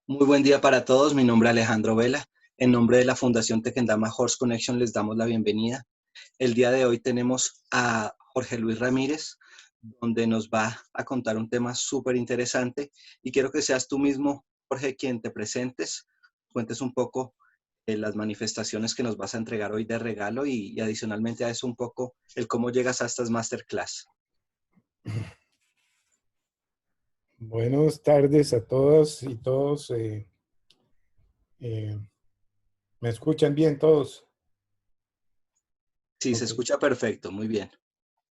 Muy buen día para todos. Mi nombre es Alejandro Vela. En nombre de la Fundación Tequendama Horse Connection les damos la bienvenida. El día de hoy tenemos a Jorge Luis Ramírez, donde nos va a contar un tema súper interesante y quiero que seas tú mismo, Jorge, quien te presentes, cuentes un poco las manifestaciones que nos vas a entregar hoy de regalo y adicionalmente a eso un poco el cómo llegas a estas masterclass. Buenas tardes a todas y todos. Eh, ¿Me escuchan bien todos? Sí, se Ok, escucha perfecto, muy bien.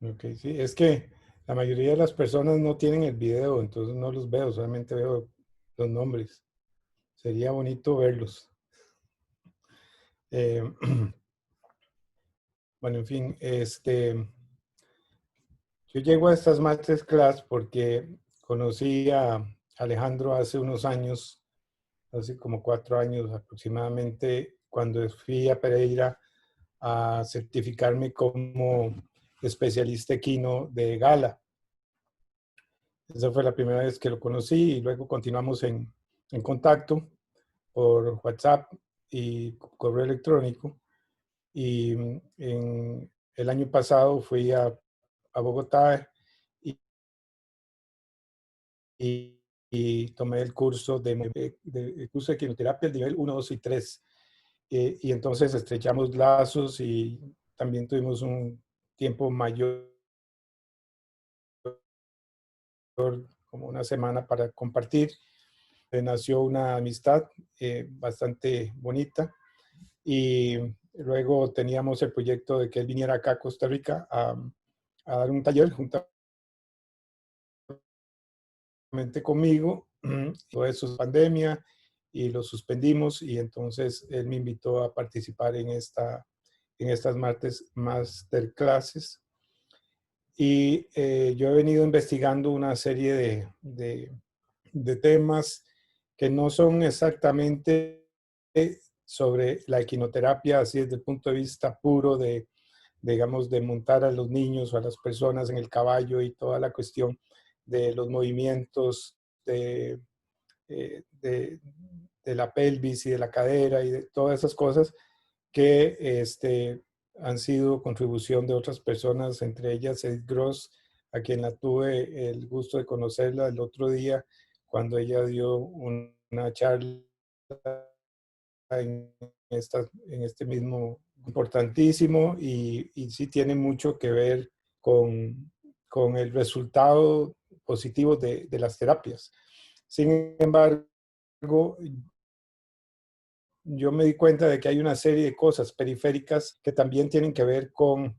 ok, sí. Es que la mayoría de las personas no tienen el video, entonces no los veo, solamente veo los nombres. Sería bonito verlos. Eh, bueno, en fin, yo llego a estas masterclass porque conocí a Alejandro hace unos años, hace como 4 años aproximadamente, cuando fui a Pereira a certificarme como especialista equino de gala. Esa fue la primera vez que lo conocí y luego continuamos en contacto por WhatsApp y correo electrónico. Y el año pasado fui a Bogotá y, y, y tomé el curso de curso de equinoterapia, el nivel 1, 2 y 3. Y entonces estrechamos lazos y también tuvimos un tiempo mayor, como una semana para compartir. Nació una amistad bastante bonita y luego teníamos el proyecto de que él viniera acá a Costa Rica a dar un taller juntamente conmigo. Todo eso es pandemia y lo suspendimos y entonces él me invitó a participar en estas masterclasses. Y yo he venido investigando una serie de temas que no son exactamente sobre la equinoterapia, así desde el punto de vista puro de, digamos, de montar a los niños o a las personas en el caballo y toda la cuestión de los movimientos eh, de, de la pelvis y de la cadera y de todas esas cosas que han sido contribución de otras personas, entre ellas Edith Gross, a quien la tuve el gusto de conocerla el otro día cuando ella dio una charla en, en este mismo importantísimo y sí tiene mucho que ver con el resultado positivo de las terapias. Sin embargo, yo me di cuenta de que hay una serie de cosas periféricas que también tienen que ver con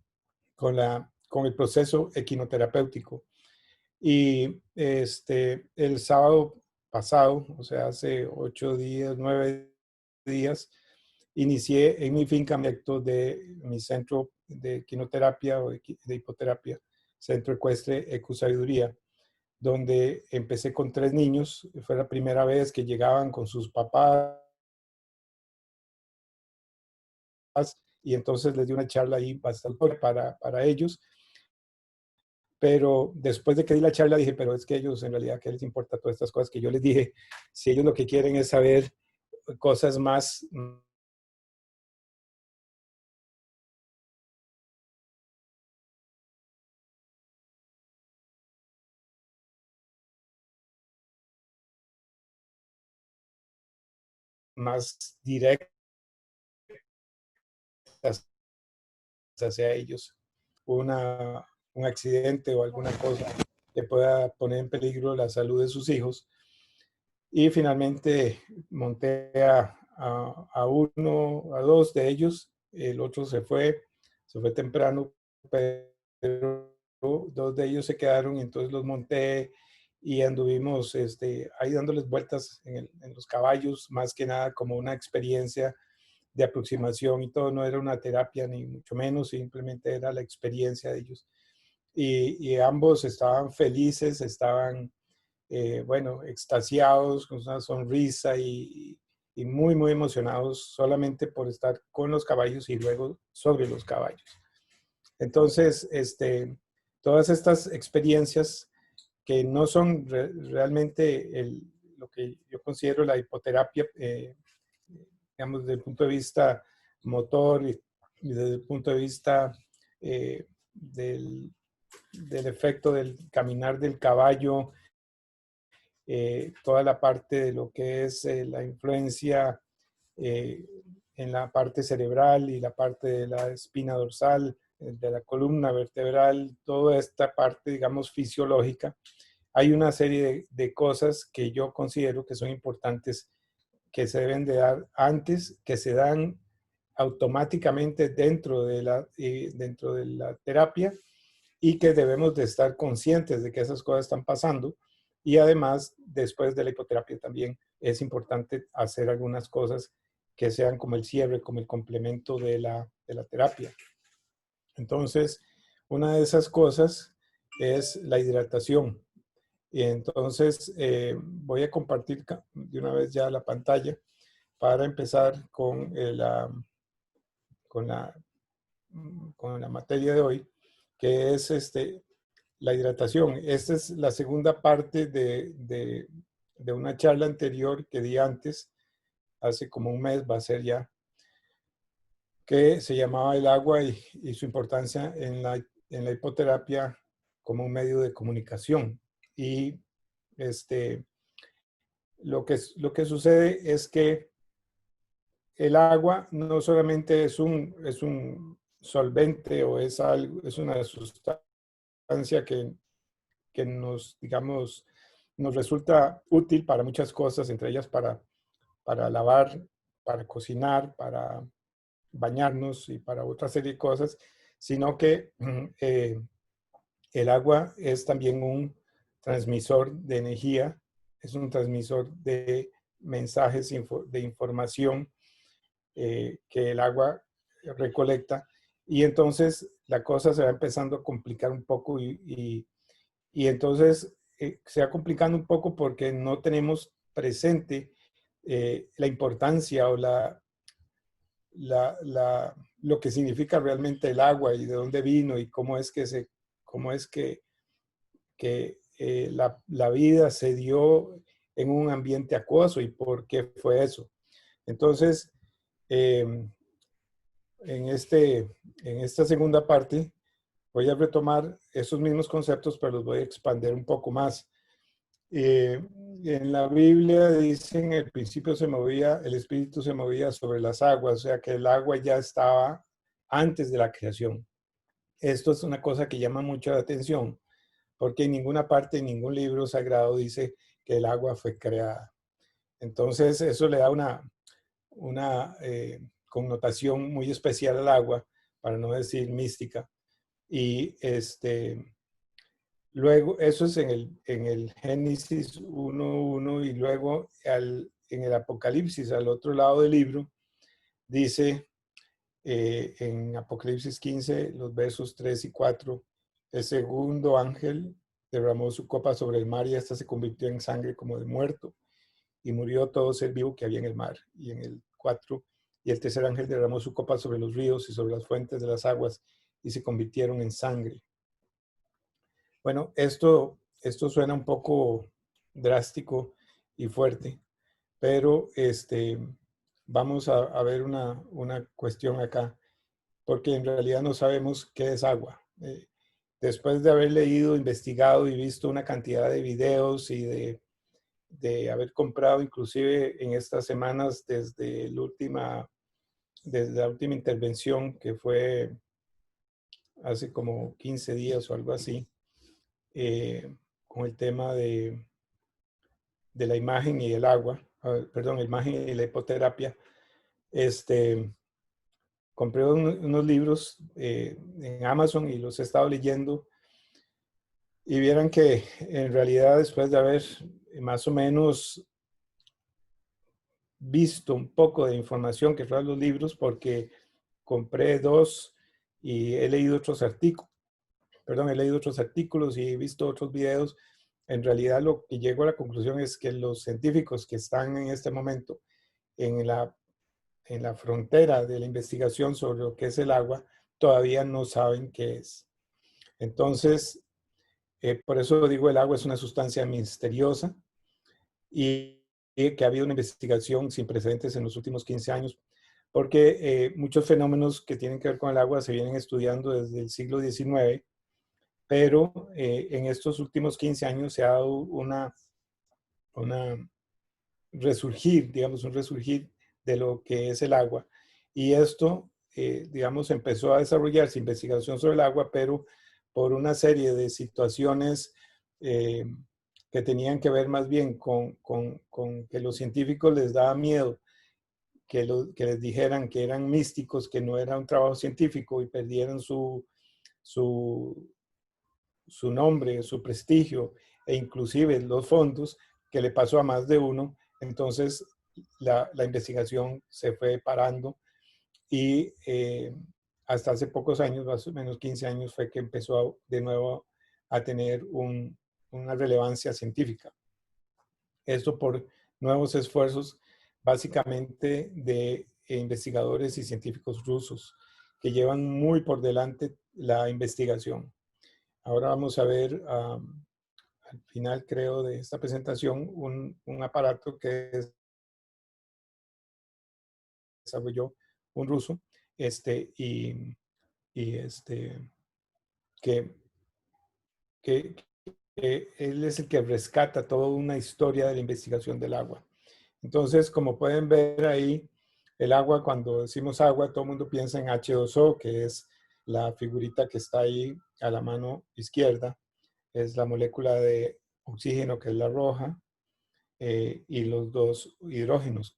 el proceso equinoterapéutico. Y el sábado pasado, o sea, hace 8 días, 9 días, inicié en mi finca de mi centro de equinoterapia o de hipoterapia, Centro Ecuestre Ecosabiduría, donde empecé con 3 niños. Fue la primera vez que llegaban con sus papás y entonces les di una charla ahí bastante para ellos. Pero después de que di la charla dije, pero es que ellos en realidad, ¿qué les importa todas estas cosas que yo les dije? Si ellos lo que quieren es saber cosas más directas hacia ellos, un accidente o alguna cosa que pueda poner en peligro la salud de sus hijos. Y finalmente monté a uno, a dos de ellos, el otro se fue temprano, pero dos de ellos se quedaron y entonces los monté y anduvimos ahí dándoles vueltas en los caballos, más que nada como una experiencia de aproximación y todo, no era una terapia ni mucho menos, simplemente era la experiencia de ellos. Y ambos estaban felices, estaban bueno, extasiados, con una sonrisa y muy, muy emocionados solamente por estar con los caballos y luego sobre los caballos. Entonces, todas estas experiencias que no son realmente lo que yo considero la hipoterapia, digamos, desde el punto de vista motor y desde el punto de vista del, del efecto del caminar del caballo, toda la parte de lo que es la influencia eh, en la parte cerebral y la parte de la espina dorsal, de la columna vertebral, toda esta parte, digamos, fisiológica. Hay una serie de cosas que yo considero que son importantes, que se deben de dar antes, que se dan automáticamente dentro de la terapia, y que debemos de estar conscientes de que esas cosas están pasando. Y además, después de la hipoterapia también es importante hacer algunas cosas que sean como el cierre, como el complemento de la terapia. Entonces, una de esas cosas es la hidratación. Y entonces voy a compartir de una vez ya la pantalla para empezar con la, con la materia de hoy, que es la hidratación. Esta es la segunda parte de una charla anterior que di antes, hace como un mes va a ser ya, que se llamaba el agua y su importancia en la hipoterapia como un medio de comunicación. Y lo que sucede es que el agua no solamente es un solvente o es una sustancia que nos, digamos, nos resulta útil para muchas cosas, entre ellas para lavar, para cocinar, para bañarnos y para otra serie de cosas, sino que el agua es también un transmisor de energía, es un transmisor de mensajes de información que el agua recolecta. Y entonces la cosa se va empezando a complicar un poco y entonces se va complicando un poco porque no tenemos presente la importancia o lo que significa realmente el agua y de dónde vino y cómo es que la vida se dio en un ambiente acuoso y por qué fue eso. Entonces, eh, en esta segunda parte voy a retomar esos mismos conceptos, pero los voy a expandir un poco más. En la Biblia dicen, el principio el espíritu se movía sobre las aguas, o sea que el agua ya estaba antes de la creación. Esto es una cosa que llama mucho la atención, porque en ninguna parte, en ningún libro sagrado dice que el agua fue creada. Entonces eso le da una connotación muy especial al agua, para no decir mística. Y luego, eso es en el Génesis 1:1 y luego en el Apocalipsis, al otro lado del libro, dice en Apocalipsis 15, los versos 3 y 4, el segundo ángel derramó su copa sobre el mar y esta se convirtió en sangre como de muerto y murió todo ser vivo que había en el mar. Y en el 4, y el tercer ángel derramó su copa sobre los ríos y sobre las fuentes de las aguas y se convirtieron en sangre. Bueno, esto suena un poco drástico y fuerte, pero vamos a ver una cuestión acá, porque en realidad no sabemos qué es agua. Después de haber leído, investigado y visto una cantidad de videos y de haber comprado inclusive en estas semanas desde la última intervención que fue hace como 15 días o algo así, con el tema de la imagen y el agua, perdón, la imagen y la hipoterapia, compré unos libros en Amazon y los he estado leyendo y vieran que en realidad después de haber más o menos visto un poco de información que traen los libros, porque compré dos y he leído otros artículos y he visto otros videos. En realidad lo que llego a la conclusión es que los científicos que están en este momento en la frontera de la investigación sobre lo que es el agua todavía no saben qué es. Entonces, por eso digo, el agua es una sustancia misteriosa. y que ha habido una investigación sin precedentes en los últimos 15 años, porque muchos fenómenos que tienen que ver con el agua se vienen estudiando desde el siglo XIX, pero en estos últimos 15 años se ha dado una resurgir, digamos, un resurgir de lo que es el agua. Y esto, digamos, empezó a desarrollarse investigación sobre el agua, pero por una serie de situaciones eh, que tenían que ver más bien con que los científicos les daba miedo que les dijeran que eran místicos, que no era un trabajo científico y perdieran su, su nombre, su prestigio e inclusive los fondos, que le pasó a más de uno. Entonces la investigación se fue parando y hasta hace pocos años, más o menos 15 años, fue que empezó de nuevo a tener una relevancia científica. Esto por nuevos esfuerzos básicamente de investigadores y científicos rusos que llevan muy por delante la investigación. Ahora vamos a ver al final, creo, de esta presentación, un aparato que desarrolló un ruso, y que, que, que él es el que rescata toda una historia de la investigación del agua. Entonces, como pueden ver ahí, el agua, cuando decimos agua, todo el mundo piensa en H2O, que es la figurita que está ahí a la mano izquierda. Es la molécula de oxígeno, que es la roja, y los dos hidrógenos.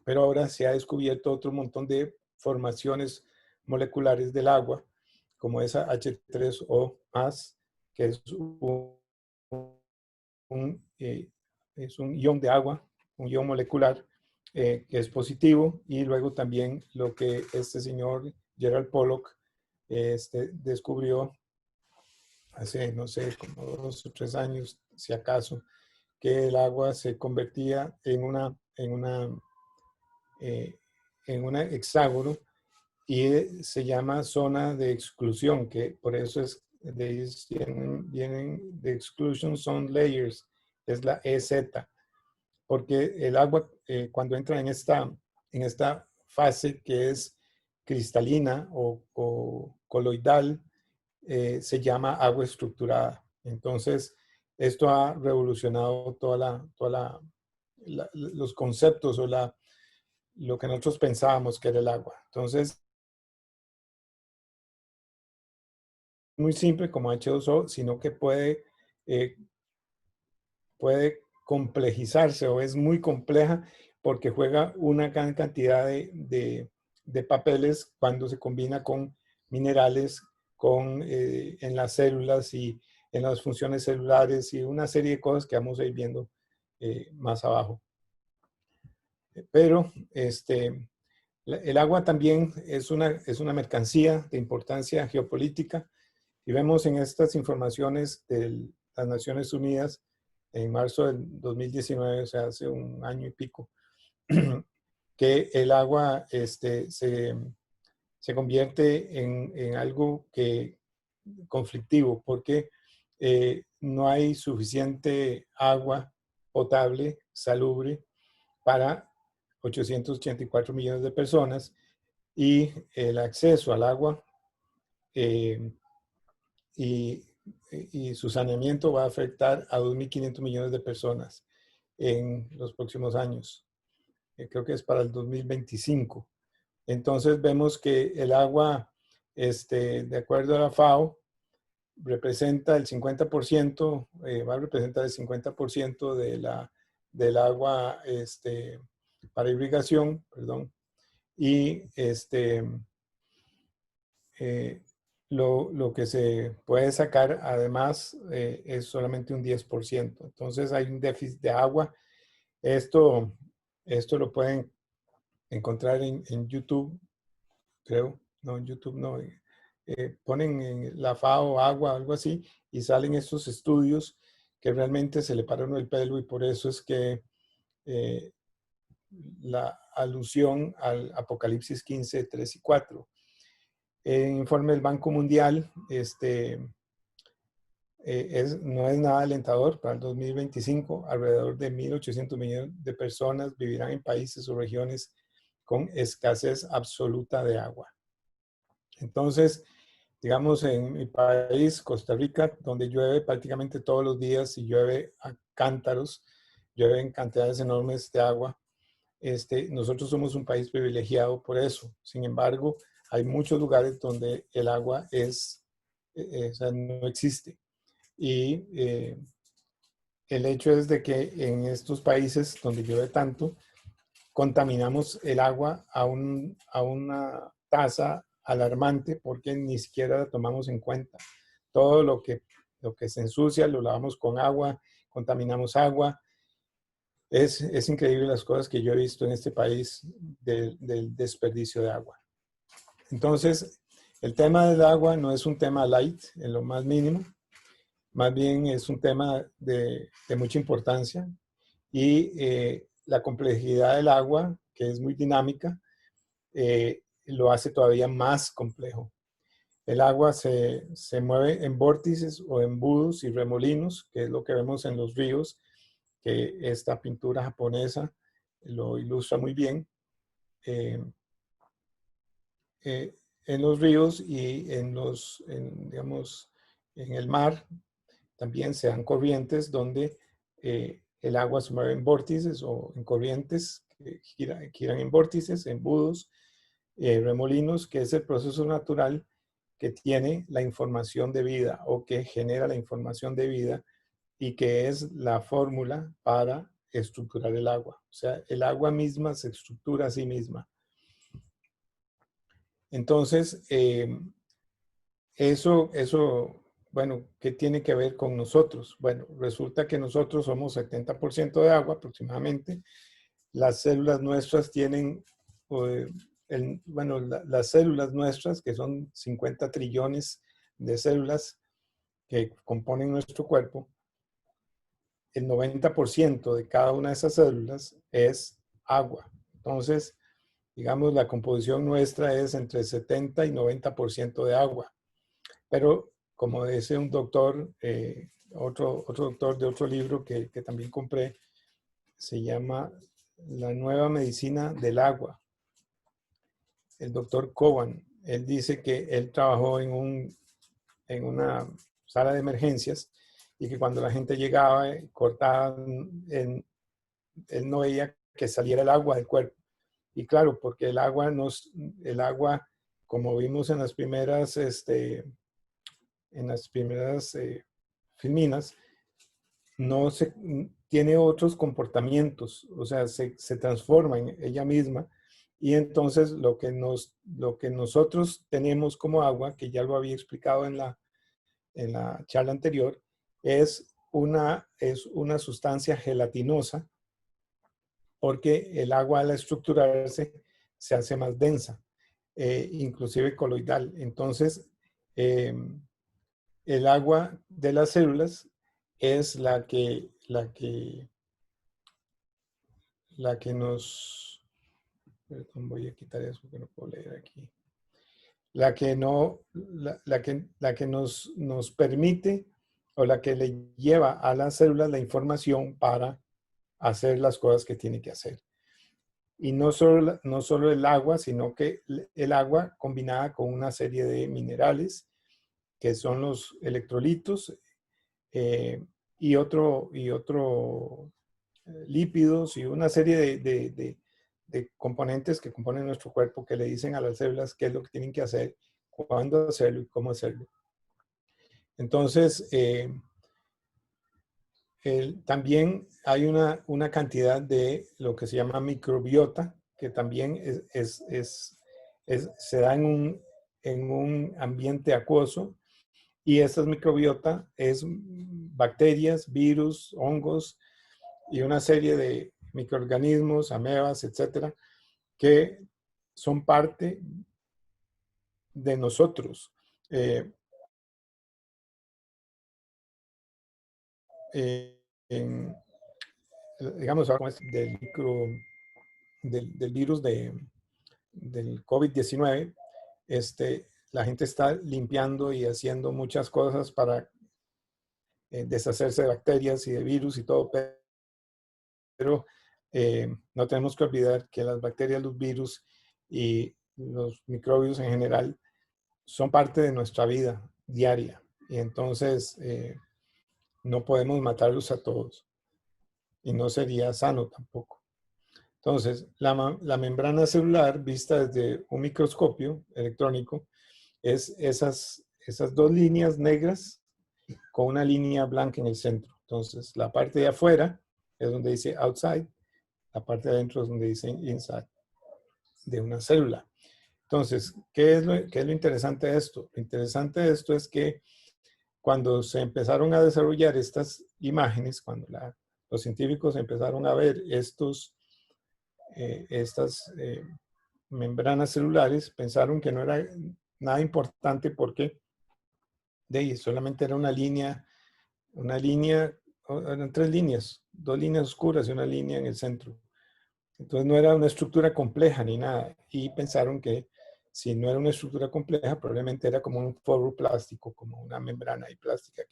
Pero ahora se ha descubierto otro montón de formaciones moleculares del agua, como esa H3O+, que un es un ion de agua, un ion molecular, que es positivo, y luego también lo que este señor Gerald Pollack descubrió hace, no sé, como 2 o 3 años, si acaso, que el agua se convertía en una hexágono y se llama zona de exclusión, que por eso vienen de exclusion zone layers, es la EZ, porque el agua cuando entra en esta fase que es cristalina o coloidal, se llama agua estructurada. Entonces, esto ha revolucionado los conceptos o lo que nosotros pensábamos que era el agua. Entonces, muy simple como H2O, sino que eh, puede complejizarse o es muy compleja porque juega una gran cantidad de papeles cuando se combina con minerales, en las células y en las funciones celulares y una serie de cosas que vamos a ir viendo más abajo. Pero el agua también es una mercancía de importancia geopolítica y vemos en estas informaciones de las Naciones Unidas en marzo del 2019, o sea, hace un año y pico, que el agua se convierte en algo conflictivo porque no hay suficiente agua potable, salubre, para 884 millones de personas y el acceso al agua eh, y, y su saneamiento va a afectar a 2.500 millones de personas en los próximos años. Creo que es para el 2025. Entonces vemos que el agua, de acuerdo a la FAO, representa el 50%, va a representar el 50% del agua para irrigación, perdón, y eh, lo que se puede sacar además es solamente un 10%. Entonces hay un déficit de agua. Esto, esto lo pueden encontrar en YouTube, creo. No, en YouTube no. Ponen en la FAO agua, algo así, y salen estos estudios que realmente se le pararon el pelo y por eso es que la alusión al Apocalipsis 15, 3 y 4. Informe del Banco Mundial no es nada alentador. Para el 2025, alrededor de 1.800 millones de personas vivirán en países o regiones con escasez absoluta de agua. Entonces, digamos, en mi país, Costa Rica, donde llueve prácticamente todos los días y llueve a cántaros, llueve en cantidades enormes de agua, nosotros somos un país privilegiado por eso. Sin embargo, hay muchos lugares donde el agua o sea, no existe. Y el hecho es de que en estos países donde llueve tanto, contaminamos el agua a una tasa alarmante porque ni siquiera la tomamos en cuenta. Todo lo que se ensucia lo lavamos con agua, contaminamos agua. Es increíble las cosas que yo he visto en este país del desperdicio de agua. Entonces, el tema del agua no es un tema light en lo más mínimo, más bien es un tema de mucha importancia y la complejidad del agua, que es muy dinámica, lo hace todavía más complejo. El agua se mueve en vórtices o embudos y remolinos, que es lo que vemos en los ríos, que esta pintura japonesa lo ilustra muy bien. Eh, en los ríos y digamos, en el mar también se dan corrientes donde el agua se mueve en vórtices o en corrientes que giran en vórtices, embudos, remolinos, que es el proceso natural que tiene la información de vida o que genera la información de vida y que es la fórmula para estructurar el agua. O sea, el agua misma se estructura a sí misma. Entonces, bueno, ¿qué tiene que ver con nosotros? Bueno, resulta que nosotros somos 70% de agua aproximadamente. Las células nuestras tienen, bueno, las células nuestras, que son 50 trillones de células que componen nuestro cuerpo, el 90% de cada una de esas células es agua. Entonces, digamos, la composición nuestra es entre 70 y 90% de agua. Pero, como dice un doctor, otro doctor de otro libro que también compré, se llama La nueva medicina del agua. El doctor Cowan, él dice que él trabajó en una sala de emergencias y que cuando la gente llegaba, cortaban, él no veía que saliera el agua del cuerpo. Y claro, porque el agua, como vimos en las primeras, filminas, no se, tiene otros comportamientos, o sea, se transforma en ella misma. Y entonces lo que nosotros tenemos como agua, que ya lo había explicado en la charla anterior, es una sustancia gelatinosa, porque el agua al estructurarse se hace más densa, inclusive coloidal. Entonces, el agua de las células es la que nos, perdón, voy a quitar eso que no puedo leer aquí, la que no, la que nos permite o la que le lleva a las células la información para hacer las cosas que tiene que hacer. Y no solo el agua, sino que el agua combinada con una serie de minerales, que son los electrolitos, y otro lípidos y una serie de componentes que componen nuestro cuerpo que le dicen a las células qué es lo que tienen que hacer, cuándo hacerlo y cómo hacerlo. Entonces, también hay una cantidad de lo que se llama microbiota, que también se da en un ambiente acuoso, y esta microbiota es bacterias, virus, hongos y una serie de microorganismos, amebas, etcétera, que son parte de nosotros. En, digamos, ahora del virus del COVID-19, la gente está limpiando y haciendo muchas cosas para deshacerse de bacterias y de virus y todo, pero no tenemos que olvidar que las bacterias, los virus y los microbios en general son parte de nuestra vida diaria. Y entonces no podemos matarlos a todos. Y no sería sano tampoco. Entonces, la membrana celular, vista desde un microscopio electrónico, es esas dos líneas negras con una línea blanca en el centro. Entonces, la parte de afuera es donde dice outside, la parte de adentro es donde dice inside de una célula. Entonces, qué es lo interesante de esto? Lo interesante de esto es que cuando se empezaron a desarrollar estas imágenes, cuando los científicos empezaron a ver estas membranas celulares, pensaron que no era nada importante porque de ahí solamente era una línea, eran tres líneas, dos líneas oscuras y una línea en el centro. Entonces no era una estructura compleja ni nada. Y pensaron que si no era una estructura compleja, probablemente era como un forro plástico, como una membrana y plástica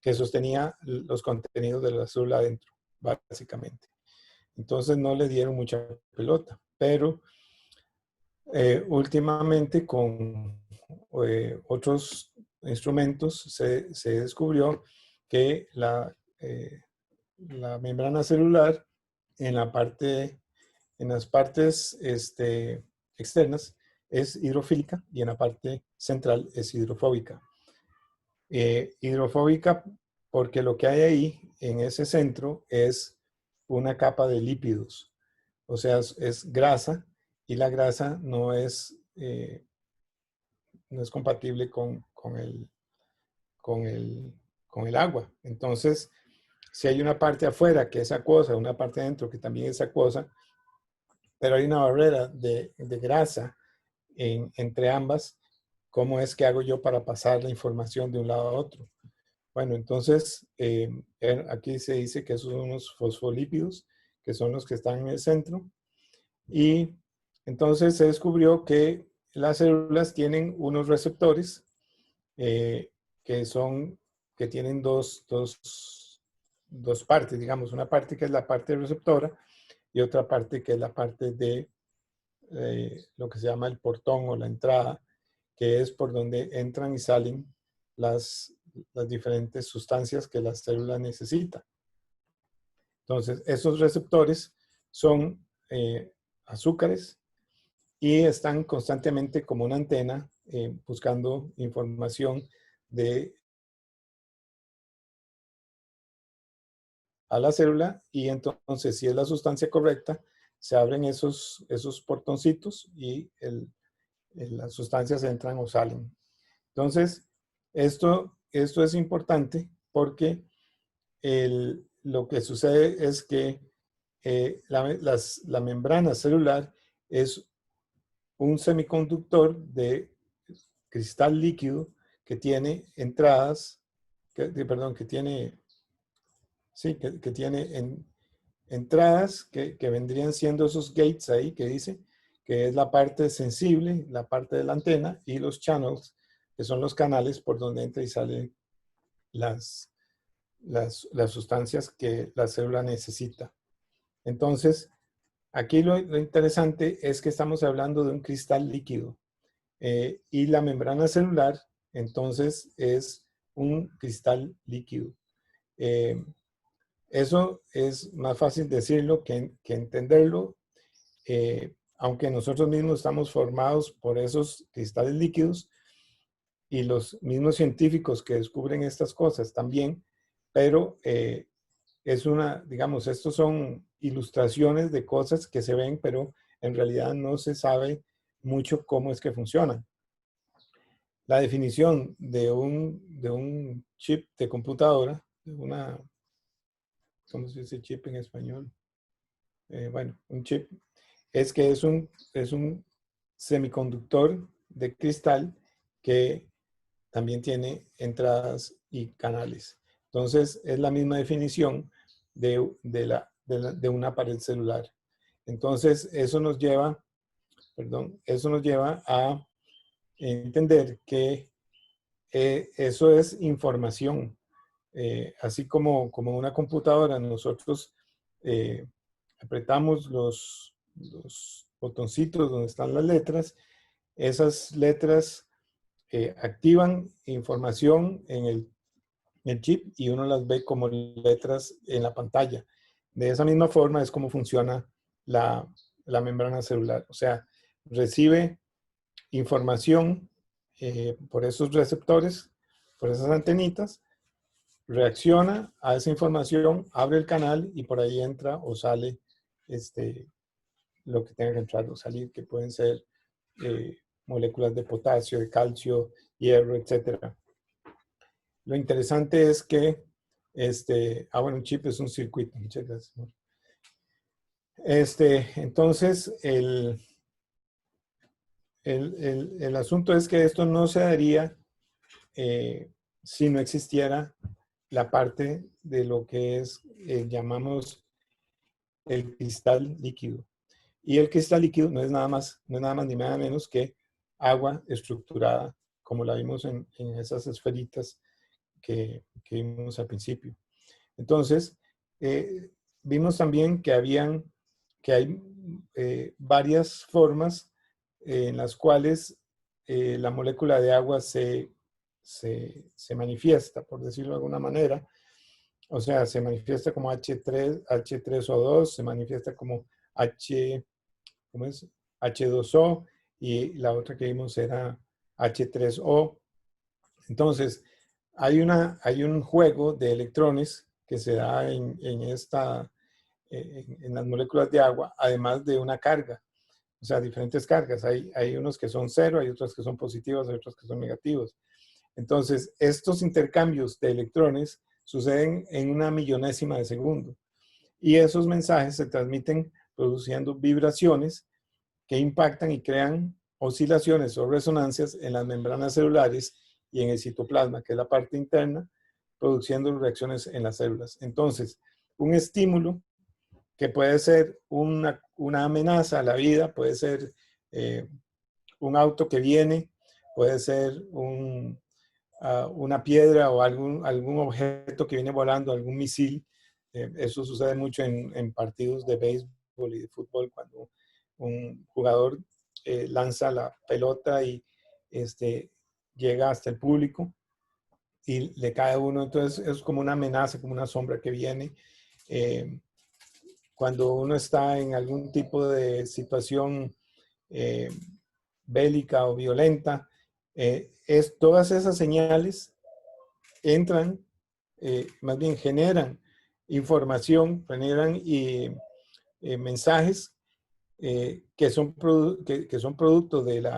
que sostenía los contenidos de la célula adentro, básicamente. Entonces no le dieron mucha pelota. Pero últimamente con otros instrumentos se descubrió que la membrana celular en las partes externas es hidrofílica y en la parte central es hidrofóbica. Hidrofóbica porque lo que hay ahí en ese centro es una capa de lípidos, o sea, es grasa y la grasa no es compatible con el agua. Entonces, si hay una parte afuera que es acuosa, una parte adentro que también es acuosa, pero hay una barrera de grasa entre ambas, ¿cómo es que hago yo para pasar la información de un lado a otro? Bueno, entonces aquí se dice que esos son unos fosfolípidos, que son los que están en el centro, y entonces se descubrió que las células tienen unos receptores que tienen dos partes, digamos, una parte que es la parte receptora y otra parte que es la parte de lo que se llama el portón o la entrada, que es por donde entran y salen las diferentes sustancias que la célula necesita. Entonces, esos receptores son azúcares y están constantemente como una antena buscando información a la célula, y entonces si es la sustancia correcta, se abren esos portoncitos y las sustancias entran o salen. Entonces, esto es importante porque lo que sucede es que la membrana celular es un semiconductor de cristal líquido que tiene entradas, que tiene entradas que vendrían siendo esos gates ahí que dice, que es la parte sensible, la parte de la antena, y los channels, que son los canales por donde entra y salen las sustancias que la célula necesita. Entonces, aquí lo interesante es que estamos hablando de un cristal líquido y la membrana celular, entonces, es un cristal líquido. Eso es más fácil decirlo que entenderlo, aunque nosotros mismos estamos formados por esos cristales líquidos y los mismos científicos que descubren estas cosas también, pero digamos, estos son ilustraciones de cosas que se ven, pero en realidad no se sabe mucho cómo es que funcionan. La definición de un chip de computadora, ¿cómo se dice chip en español? Bueno, un chip es que es un semiconductor de cristal que también tiene entradas y canales. Entonces, es la misma definición de una pared celular. Entonces, eso nos lleva a entender que eso es información. así como una computadora, nosotros apretamos los botoncitos donde están las letras. Esas letras activan información en el chip y uno las ve como letras en la pantalla. De esa misma forma es como funciona la membrana celular. O sea, recibe información por esos receptores, por esas antenitas, reacciona a esa información, abre el canal y por ahí entra o sale lo que tenga que entrar o salir, que pueden ser moléculas de potasio, de calcio, hierro, etcétera. Lo interesante es que, bueno, un chip es un circuito. Muchas gracias. Entonces, el asunto es que esto no se daría si no existiera la parte de lo que es, llamamos el cristal líquido. Y el cristal líquido no es nada más ni nada menos que agua estructurada, como la vimos en esas esferitas que vimos al principio. Entonces, vimos también que hay varias formas en las cuales la molécula de agua se manifiesta, por decirlo de alguna manera. O sea, se manifiesta como H3O2, se manifiesta como ¿cómo es? H2O, y la otra que vimos era H3O. Entonces, hay un juego de electrones que se da en las moléculas de agua, además de una carga. O sea, diferentes cargas. Hay unos que son cero, hay otros que son positivos, hay otros que son negativos. Entonces, estos intercambios de electrones suceden en una millonésima de segundo. Y esos mensajes se transmiten produciendo vibraciones que impactan y crean oscilaciones o resonancias en las membranas celulares y en el citoplasma, que es la parte interna, produciendo reacciones en las células. Entonces, un estímulo que puede ser una amenaza a la vida, puede ser un auto que viene, puede ser una piedra o algún objeto que viene volando, algún misil. Eso sucede mucho en partidos de béisbol y de fútbol, cuando un jugador lanza la pelota y llega hasta el público y le cae a uno. Entonces es como una amenaza, como una sombra que viene. Cuando uno está en algún tipo de situación bélica o violenta, todas esas señales entran, más bien generan información, generan mensajes que son producto del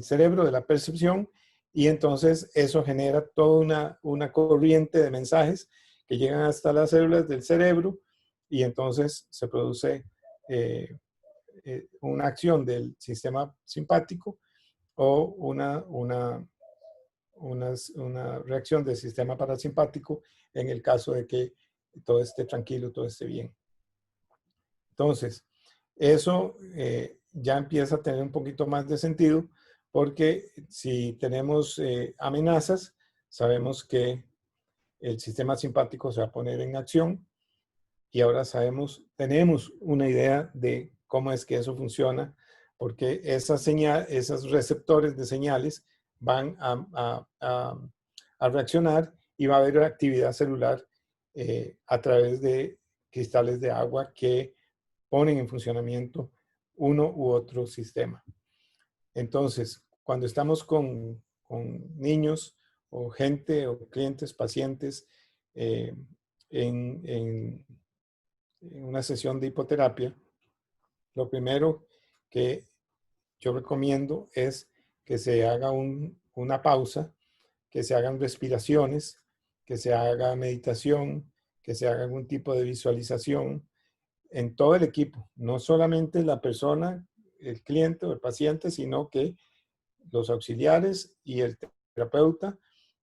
cerebro, de la percepción, y entonces eso genera toda una corriente de mensajes que llegan hasta las células del cerebro, y entonces se produce una acción del sistema simpático o una reacción del sistema parasimpático en el caso de que todo esté tranquilo, todo esté bien. Entonces, eso ya empieza a tener un poquito más de sentido, porque si tenemos amenazas, sabemos que el sistema simpático se va a poner en acción, y ahora tenemos una idea de cómo es que eso funciona, porque esos receptores de señales van a reaccionar, y va a haber actividad celular a través de cristales de agua que ponen en funcionamiento uno u otro sistema. Entonces, cuando estamos con niños o gente o clientes, pacientes, en una sesión de hipoterapia, lo primero que yo recomiendo es que se haga una pausa, que se hagan respiraciones, que se haga meditación, que se haga algún tipo de visualización en todo el equipo, no solamente la persona, el cliente o el paciente, sino que los auxiliares y el terapeuta,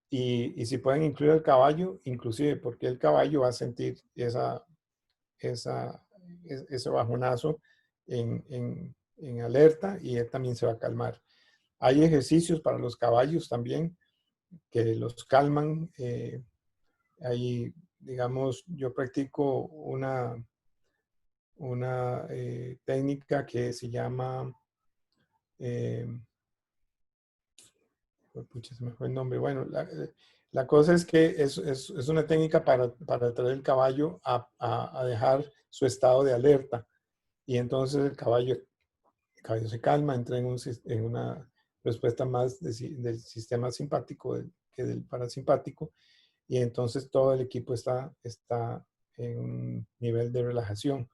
y si pueden incluir al caballo, inclusive, porque el caballo va a sentir ese bajonazo en alerta, y él también se va a calmar. Hay ejercicios para los caballos también, que los calman. Ahí, digamos, yo practico una técnica que se llama, pucha, se me fue el nombre. Bueno, la cosa es que es una técnica para traer el caballo a dejar su estado de alerta. Y entonces el caballo se calma, entra en una respuesta más del sistema simpático que del parasimpático. Y entonces todo el equipo está en un nivel de relajación.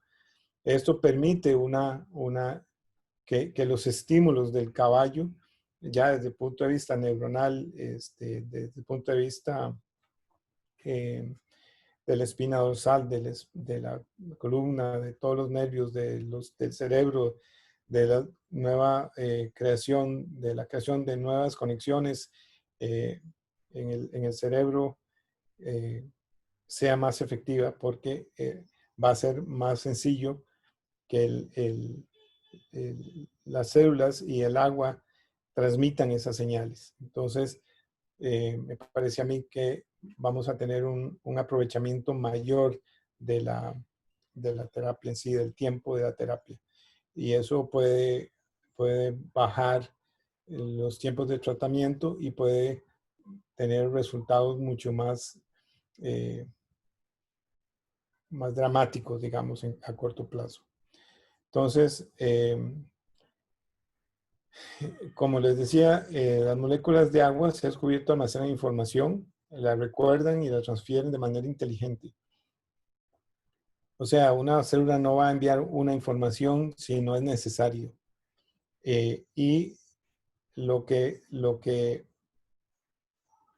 Esto permite que los estímulos del caballo, ya desde el punto de vista neuronal, desde el punto de vista de la espina dorsal, de la columna, de todos los nervios, del cerebro, de la nueva creación, de la creación de nuevas conexiones en el cerebro, sea más efectiva, porque va a ser más sencillo que las células y el agua transmitan esas señales. Entonces, me parece a mí que vamos a tener un aprovechamiento mayor de la terapia en sí, del tiempo de la terapia. Y eso puede bajar los tiempos de tratamiento y puede tener resultados mucho más dramáticos, digamos, a corto plazo. Entonces, como les decía, las moléculas de agua se ha descubierto almacenan información, la recuerdan y la transfieren de manera inteligente. O sea, una célula no va a enviar una información si no es necesario. Y lo que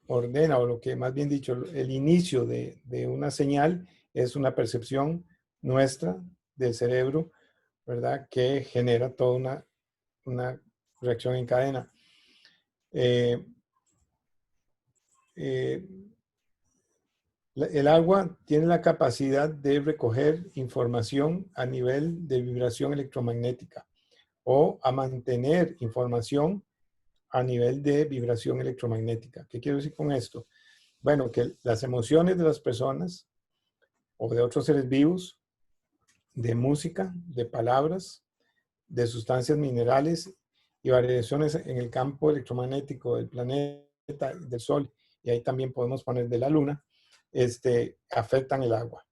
ordena, o lo que más bien dicho, el inicio de una señal es una percepción nuestra del cerebro, ¿verdad? Que genera toda una reacción en cadena. El agua tiene la capacidad de recoger información a nivel de vibración electromagnética o a mantener información a nivel de vibración electromagnética. ¿Qué quiero decir con esto? Bueno, que las emociones de las personas o de otros seres vivos, de música, de palabras, de sustancias minerales y variaciones en el campo electromagnético del planeta, del Sol, y ahí también podemos poner de la Luna, afectan el agua.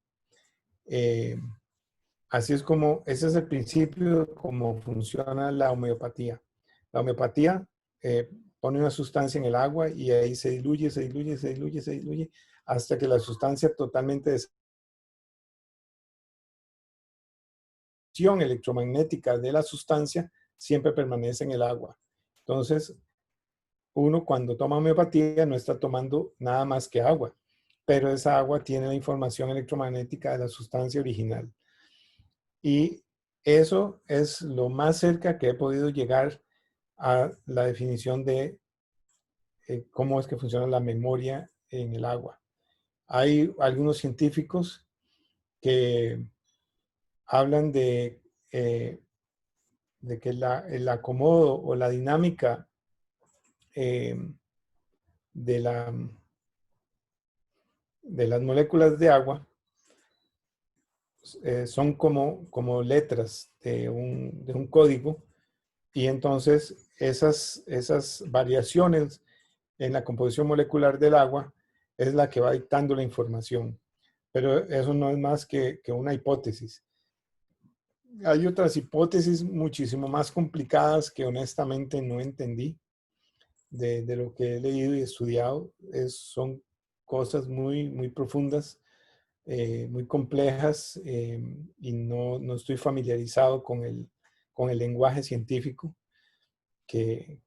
Así es como, ese es el principio de cómo funciona la homeopatía. La homeopatía pone una sustancia en el agua y ahí se diluye, se diluye, se diluye, se diluye, hasta que la sustancia totalmente electromagnética de la sustancia siempre permanece en el agua. Entonces, uno cuando toma homeopatía no está tomando nada más que agua, pero esa agua tiene la información electromagnética de la sustancia original. Y eso es lo más cerca que he podido llegar a la definición de cómo es que funciona la memoria en el agua. Hay algunos científicos que hablan de que el acomodo o la dinámica de las moléculas de agua son como letras de un código, y entonces esas variaciones en la composición molecular del agua es la que va dictando la información. Pero eso no es más que una hipótesis. Hay otras hipótesis muchísimo más complicadas que honestamente no entendí de lo que he leído y estudiado. Son cosas muy, muy profundas, muy complejas, y no estoy familiarizado con el lenguaje científico que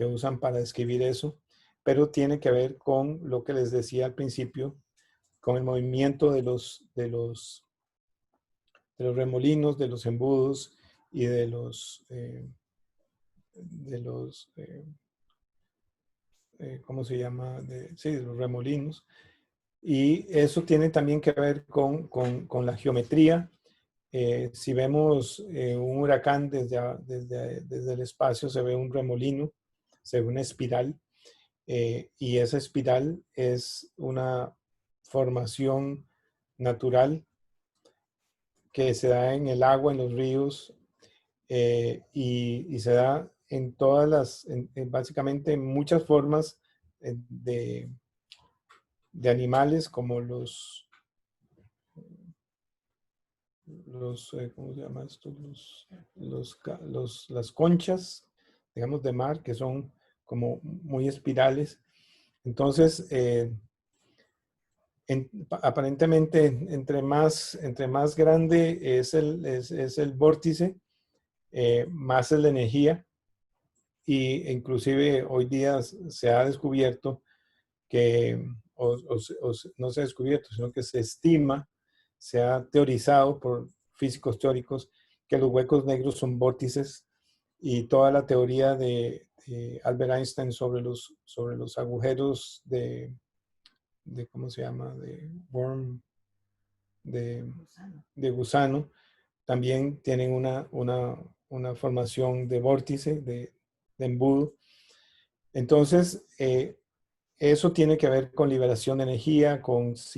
usan para describir eso, pero tiene que ver con lo que les decía al principio, con el movimiento de los remolinos, de los embudos y de los ¿cómo se llama? Sí, de los remolinos. Y eso tiene también que ver con la geometría. Si vemos un huracán desde el espacio, se ve un remolino, se ve una espiral. y esa espiral es una formación natural que se da en el agua, en los ríos, y se da en todas básicamente en muchas formas de animales como ¿cómo se llama esto? Las conchas, digamos, de mar, que son como muy espirales. Entonces, aparentemente, entre más grande es el vórtice, más es la energía, y inclusive hoy día se ha descubierto que, no se ha descubierto, sino que se estima, se ha teorizado por físicos teóricos que los huecos negros son vórtices, y toda la teoría de Albert Einstein sobre los agujeros ¿cómo se llama? De worm, de gusano, también tienen una formación de vórtice, de embudo. Entonces, eso tiene que ver con liberación de energía, ¿cómo es?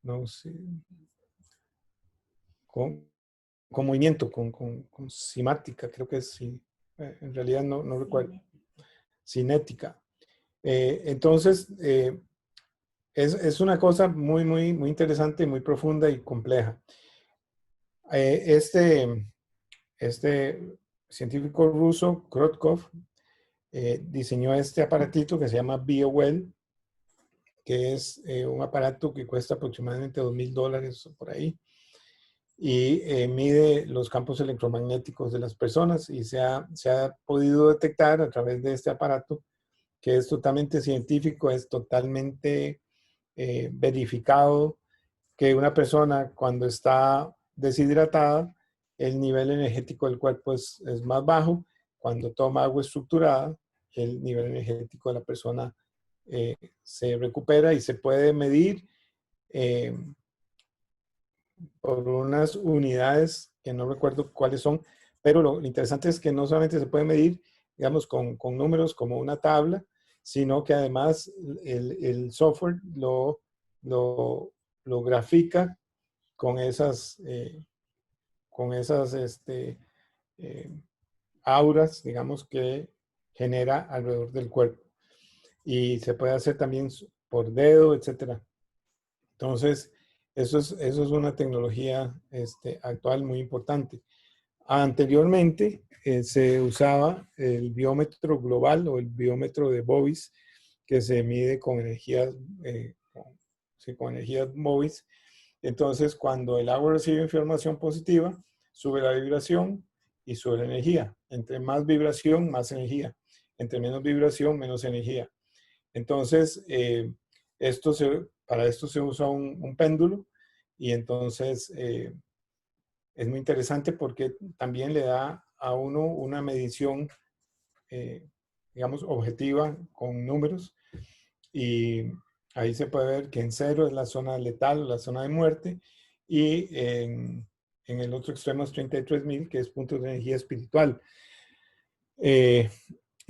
No, con movimiento, con cimática, creo que es, sí. En realidad no recuerdo. Cinética. Entonces, es una cosa muy, muy, muy interesante, muy profunda y compleja. Este científico ruso, Krotkov, diseñó este aparatito que se llama BioWell, que es un aparato que cuesta aproximadamente $2,000 por ahí, y mide los campos electromagnéticos de las personas, y se ha podido detectar a través de este aparato, que es totalmente científico, es totalmente verificado, que una persona cuando está deshidratada, el nivel energético del cuerpo es más bajo. Cuando toma agua estructurada, el nivel energético de la persona se recupera, y se puede medir eh, por unas unidades que no recuerdo cuáles son, pero lo interesante es que no solamente se puede medir, digamos, con números como una tabla, sino que además el software lo grafica con esas eh, auras, digamos, que genera alrededor del cuerpo. Y se puede hacer también por dedo, etcétera. Entonces, eso es una tecnología actual muy importante. Anteriormente se usaba el biómetro global o el biómetro de Bowis, que se mide con energías, con energías Bowis. Entonces, cuando el agua recibe información positiva, sube la vibración y sube la energía. Entre más vibración, más energía. Entre menos vibración, menos energía. Entonces, para esto se usa un péndulo, y entonces es muy interesante porque también le da a uno una medición, digamos, objetiva con números, y ahí se puede ver que en 0 es la zona letal, la zona de muerte, y en el otro extremo es 33,000, que es punto de energía espiritual.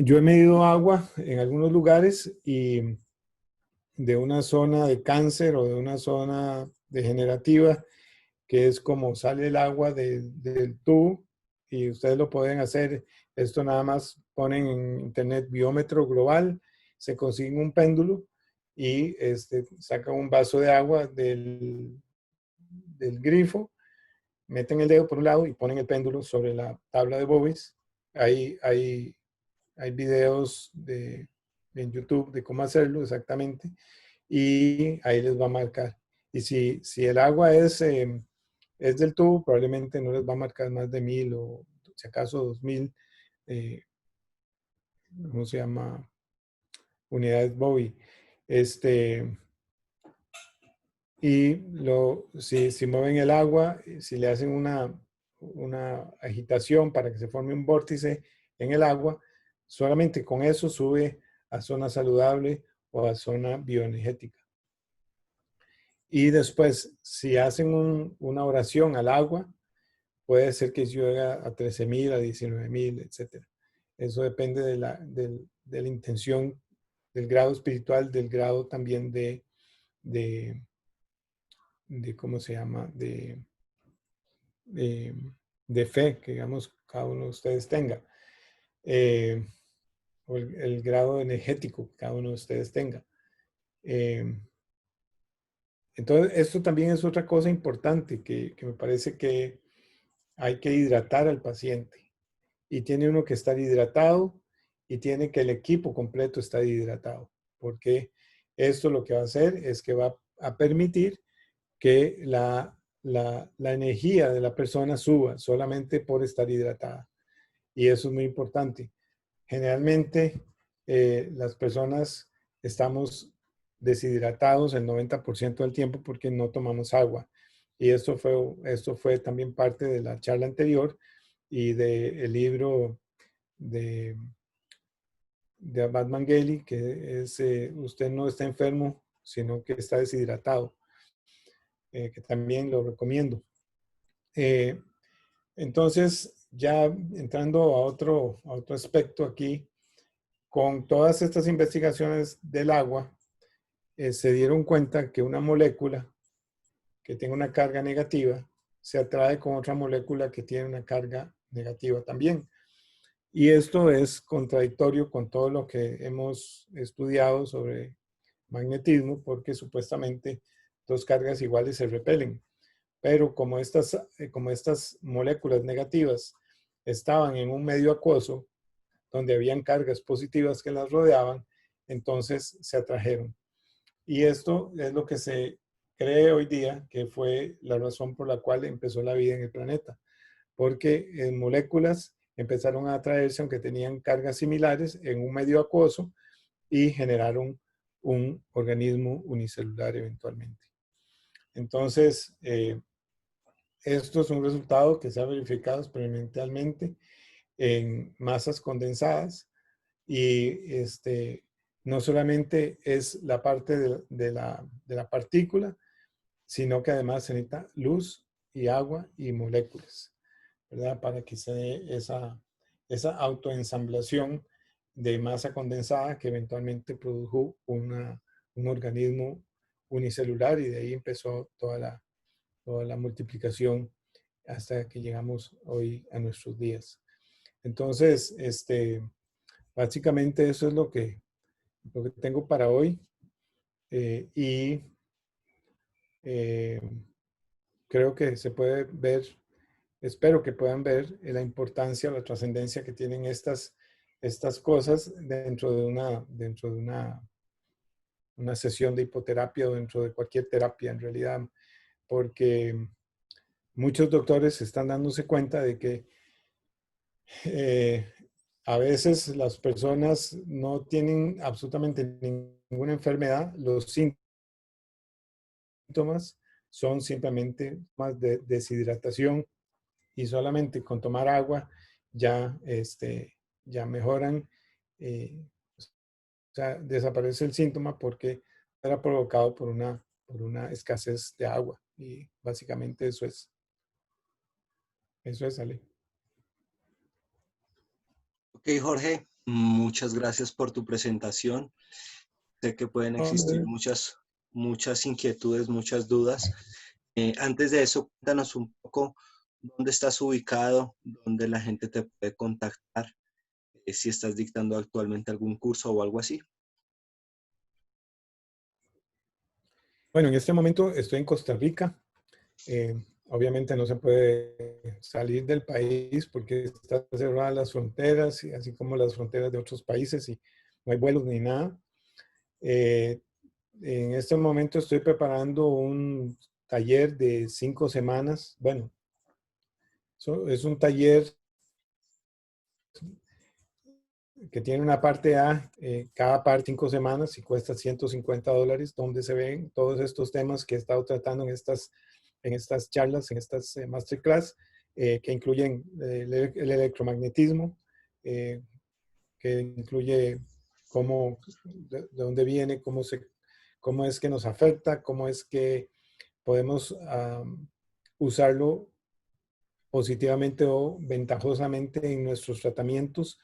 Yo he medido agua en algunos lugares, y de una zona de cáncer o de una zona degenerativa, que es como sale el agua del tubo, y ustedes lo pueden hacer. Esto nada más ponen en internet biómetro global, se consiguen un péndulo, y sacan un vaso de agua del grifo, meten el dedo por un lado y ponen el péndulo sobre la tabla de Bowis. Hay videos en YouTube de cómo hacerlo exactamente, y ahí les va a marcar. Y si el agua es del tubo, probablemente no les va a marcar más de 1,000 o si acaso 2,000, ¿cómo se llama? Unidades Bowie. Y si mueven el agua, si le hacen una agitación para que se forme un vórtice en el agua, solamente con eso sube a zona saludable o a zona bioenergética. Y después, si hacen una oración al agua, puede ser que llegue a 13,000, a 19,000, etc. Eso depende de la intención, del grado espiritual, del grado también de ¿cómo se llama? De, de fe que, digamos, cada uno de ustedes tenga. Eh, o el grado energético que cada uno de ustedes tenga. Eh, entonces, esto también es otra cosa importante que me parece que hay que hidratar al paciente. Y tiene uno que estar hidratado y tiene que el equipo completo estar hidratado. Porque esto lo que va a hacer es que va a permitir que la energía de la persona suba solamente por estar hidratada. Y eso es muy importante. Generalmente las personas estamos deshidratados el 90% del tiempo porque no tomamos agua. Y esto fue también parte de la charla anterior y del libro de, de Abad Mangeli, que es Usted no está enfermo, sino que está deshidratado, que también lo recomiendo. Eh, entonces, ya entrando a otro aspecto aquí, con todas estas investigaciones del agua, se dieron cuenta que una molécula que tiene una carga negativa se atrae con otra molécula que tiene una carga negativa también. Y esto es contradictorio con todo lo que hemos estudiado sobre magnetismo, porque supuestamente dos cargas iguales se repelen. Pero como estas moléculas negativas estaban en un medio acuoso, donde habían cargas positivas que las rodeaban, entonces se atrajeron. Y esto es lo que se cree hoy día que fue la razón por la cual empezó la vida en el planeta, porque en moléculas empezaron a atraerse aunque tenían cargas similares en un medio acuoso y generaron un organismo unicelular eventualmente. Entonces, esto es un resultado que se ha verificado experimentalmente en masas condensadas y no solamente es la parte de la partícula, sino que además se necesita luz y agua y moléculas, ¿verdad? Para que se dé esa autoensamblación de masa condensada que eventualmente produjo un organismo unicelular y de ahí empezó toda la multiplicación hasta que llegamos hoy a nuestros días. Entonces, básicamente eso es lo que tengo para hoy. Y creo que se puede ver, espero que puedan ver la importancia, la trascendencia que tienen estas cosas dentro de una sesión de hipoterapia o dentro de cualquier terapia en realidad, porque muchos doctores están dándose cuenta de que a veces las personas no tienen absolutamente ninguna enfermedad, los síntomas son simplemente más de deshidratación y solamente con tomar agua ya, ya mejoran, o sea, desaparece el síntoma porque era provocado por una escasez de agua y básicamente eso es, Ale. Ok, Jorge, muchas gracias por tu presentación. Sé que pueden existir Hombre, muchas inquietudes, muchas dudas. Antes de eso, cuéntanos un poco dónde estás ubicado, dónde la gente te puede contactar, si estás dictando actualmente algún curso o algo así. bueno, en este momento estoy en Costa Rica. Obviamente no se puede salir del país porque están cerradas las fronteras, y así como las fronteras de otros países y no hay vuelos ni nada. Eh, en este momento estoy preparando un taller de 5 semanas. Bueno, es un taller que tiene una parte A, cada parte 5 semanas y cuesta $150, donde se ven todos estos temas que he estado tratando en estas charlas, en estas masterclass, que incluyen el electromagnetismo, eh, que incluye de dónde viene, cómo es que nos afecta, cómo es que podemos usarlo positivamente o ventajosamente en nuestros tratamientos.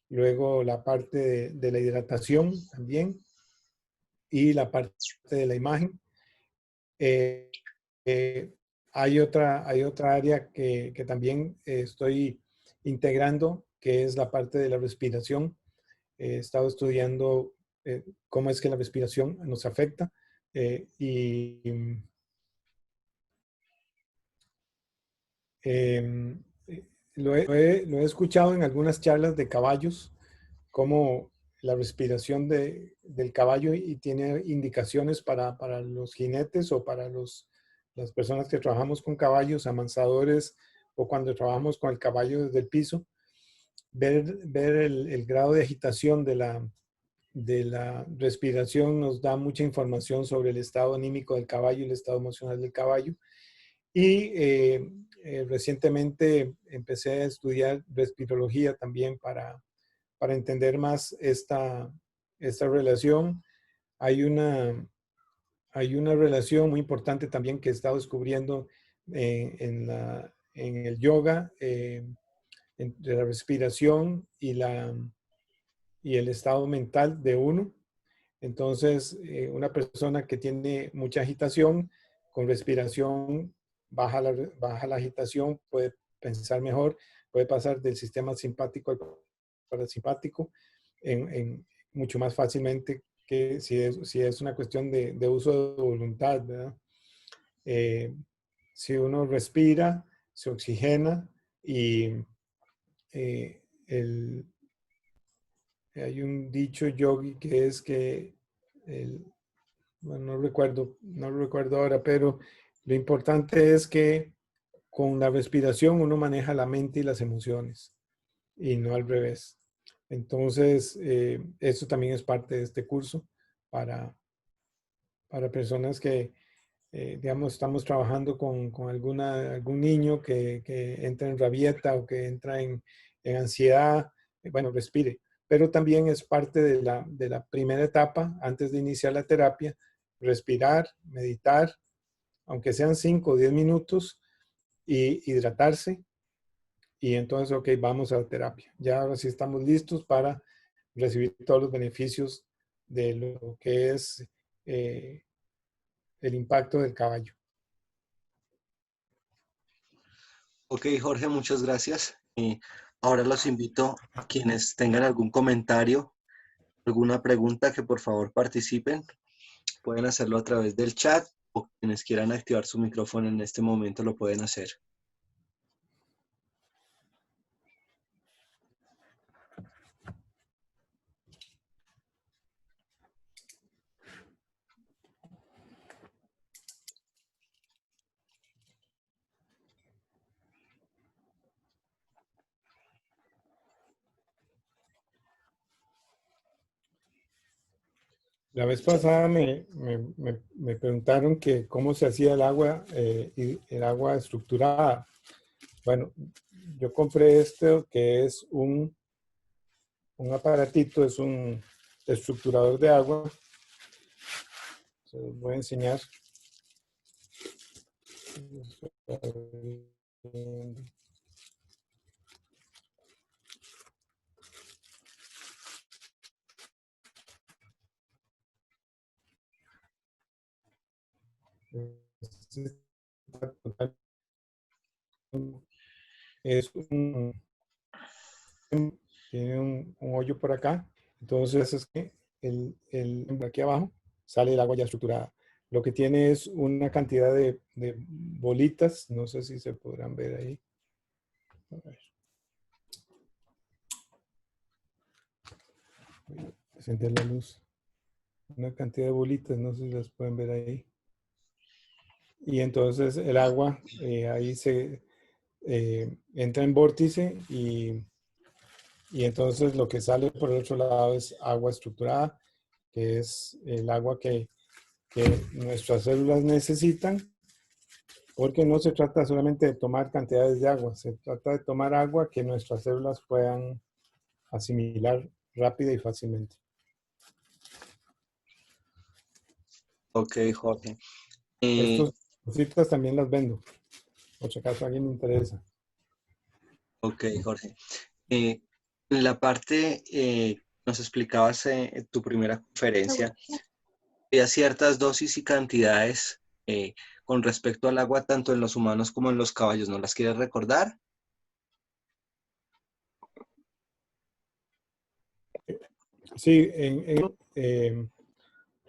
luego la parte de la hidratación también y la parte de la imagen. Eh, eh, hay otra área que también estoy integrando, que es la parte de la respiración. He estado estudiando cómo es que la respiración nos afecta y eh, lo he escuchado en algunas charlas de caballos, cómo la respiración del caballo y tiene indicaciones para los jinetes o para las personas que trabajamos con caballos, amansadores o cuando trabajamos con el caballo desde el piso, ver el grado de agitación de la respiración nos da mucha información sobre el estado anímico del caballo y el estado emocional del caballo. Y recientemente empecé a estudiar respirología también para entender más esta relación. Hay una relación muy importante también que he estado descubriendo en el yoga, entre la respiración y el estado mental de uno. Entonces, una persona que tiene mucha agitación, con respiración baja la agitación, puede pensar mejor, puede pasar del sistema simpático al parasimpático mucho más fácilmente que si es una cuestión de uso de voluntad, ¿verdad? Si uno respira, se oxigena y eh, el, hay un dicho yogi que es que, bueno, no lo recuerdo ahora, pero lo importante es que con la respiración uno maneja la mente y las emociones y no al revés. Entonces, eso también es parte de este curso para, para personas que, digamos, estamos trabajando con algún niño que entra en rabieta o que entra en ansiedad. Bueno, respire. Pero también es parte de la primera etapa, antes de iniciar la terapia, respirar, meditar, aunque sean 5 o 10 minutos, y hidratarse. Y entonces, ok, vamos a la terapia. Ya ahora sí estamos listos para recibir todos los beneficios de lo que es el impacto del caballo. Ok, Jorge, muchas gracias. Ahora los invito a quienes tengan algún comentario, alguna pregunta, que por favor participen. Pueden hacerlo a través del chat o quienes quieran activar su micrófono en este momento lo pueden hacer. La vez pasada me preguntaron que cómo se hacía el agua, el agua estructurada. Bueno, yo compré esto que es un aparatito, es un estructurador de agua. Se los voy a enseñar. Es tiene un hoyo por acá. Entonces es que aquí abajo sale el agua ya estructurada. Lo que tiene es una cantidad de bolitas. No sé si se podrán ver ahí. A ver. Voy a encender la luz. Una cantidad de bolitas, no sé si las pueden ver ahí. Y entonces el agua ahí se entra en vórtice y entonces lo que sale por el otro lado es agua estructurada, que es el agua que nuestras células necesitan, porque no se trata solamente de tomar cantidades de agua, se trata de tomar agua que nuestras células puedan asimilar rápida y fácilmente. Ok, Jorge. Eh, Estas cositas también las vendo, por si acaso a alguien le interesa. ok, Jorge. Eh, En la parte, nos explicabas en tu primera conferencia, había ciertas dosis y cantidades con respecto al agua, tanto en los humanos como en los caballos. ¿No las quieres recordar? Sí,